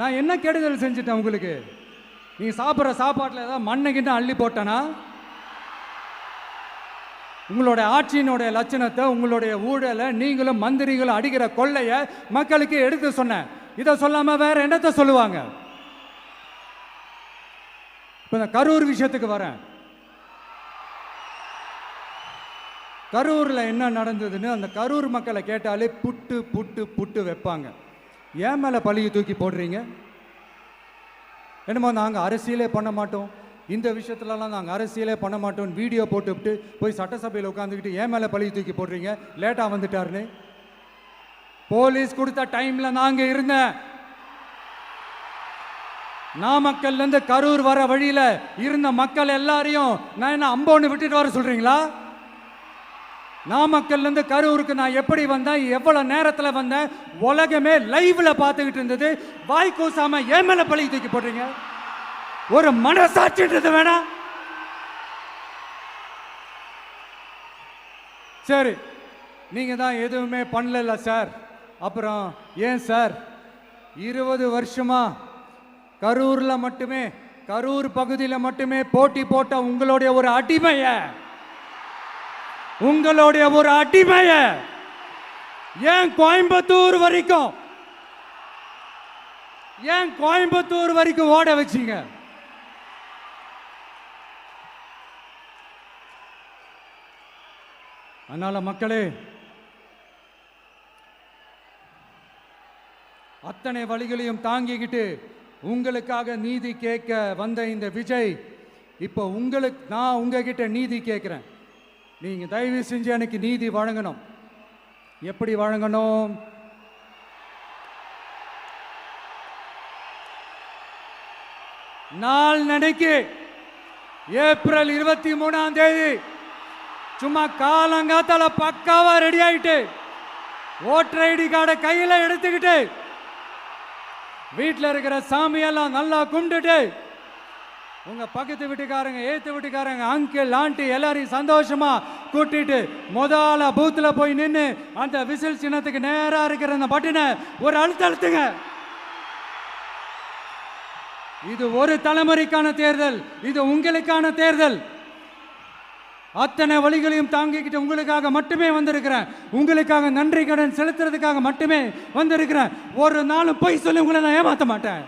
நான் என்ன கெடுதல் செஞ்சுட்டேன் உங்களுக்கு? நீ சாப்பிட்ற சாப்பாட்டில் ஏதாவது மண்ணைக்கிட்ட அள்ளி போட்டனா? உங்களுடைய ஆட்சியினுடைய லட்சணத்தை, உங்களுடைய ஊழலை, நீங்களும் மந்திரிகளும் அடிக்கிற கொள்ளையை மக்களுக்கு எடுத்து சொன்னேன். இதை சொல்லாம வேற என்னத்தை சொல்லுவாங்க? இப்போ இந்த கரூர் விஷயத்துக்கு வரேன். கரூரில் என்ன நடந்ததுன்னு அந்த கரூர் மக்களை கேட்டாலே புட்டு புட்டு புட்டு வைப்பாங்க. ஏன் மேலே பழியை தூக்கி போடுறீங்க? என்னமோ நாங்கள் அரசியலே பண்ண மாட்டோம், இந்த விஷயத்துலலாம் நாங்கள் அரசியலே பண்ண மாட்டோம்னு வீடியோ போட்டுவிட்டு போய் சட்டசபையில் உட்காந்துக்கிட்டு ஏன் மேலே பழியை தூக்கி போடுறீங்க? லேட்டாக வந்துட்டாருன்னு. போலீஸ் கொடுத்த டைமில் நாங்கள் இருந்தேன். நாமக்கல்லேருந்து கரூர் வர வழியில் இருந்த மக்கள் எல்லாரையும் நான் என்ன அம்போன்னு விட்டுட்டு வர சொல்கிறீங்களா? நாமக்கல்லேருந்து கரூருக்கு நான் எப்படி வந்தேன், எவ்வளோ நேரத்தில் வந்தேன், உலகமே லைவ்ல பார்த்துக்கிட்டு இருந்தது. வாய் கூசாம ஏன் மேலே பழி தூக்கி போடுறீங்க? ஒரு மனசாட்சின்றது வேணா? சரி, நீங்கள் தான் எதுவுமே பண்ணல சார். அப்புறம் ஏன் சார் 20 வருஷமா கரூரில் மட்டுமே, கரூர் பகுதியில் மட்டுமே போட்டி போட்ட உங்களுடைய ஒரு அடிமைய, உங்களுடைய ஒரு அடிமைய ஏன் கோயம்புத்தூர் வரைக்கும், ஏன் கோயம்புத்தூர் வரைக்கும் ஓட வச்சீங்க? அதனால மக்களே, அத்தனை வழிகளையும் தாங்கிக்கிட்டு உங்களுக்காக நீதி கேட்க வந்த இந்த விஜய், இப்போ நான் உங்ககிட்ட நீதி கேட்கிறேன். நீங்க தயவு செஞ்சு எனக்கு நீதி வழங்கணும். எப்படி வழங்கணும்? நாள் நடைக்கு ஏப்ரல் 23ஆம் தேதி சும்மா காலங்காத்தால பக்காவா ரெடி ஆயிட்டு, ஓட்டர் ஐடி கார்டை கையில எடுத்துக்கிட்டு, வீட்டில் இருக்கிற சாமியெல்லாம் நல்லா கும்பிட்டுட்டு, உங்க பக்கத்து வீட்டுக்காரங்க, ஏத்து வீட்டுக்காரங்க, அங்கிள் ஆண்டி எல்லாரையும் சந்தோஷமா கூட்டிட்டு முதல்ல பூத்துல போய் நின்று அந்த விசில் சின்னத்துக்கு நேரா இருக்கிற அந்த பட்டனை ஒரு அழுத்துங்க. இது ஒரு தலைமுறைக்கான தேர்தல், இது உங்களுக்கான தேர்தல். அத்தனை வழிகளையும் தாங்கிக்கிட்டு உங்களுக்காக மட்டுமே வந்திருக்கிறேன். உங்களுக்காக நன்றி கடன் செலுத்துறதுக்காக மட்டுமே வந்திருக்கிறேன். ஒரு நாளும் பொய் சொல்லி உங்களை நான் ஏமாற்ற மாட்டேன்.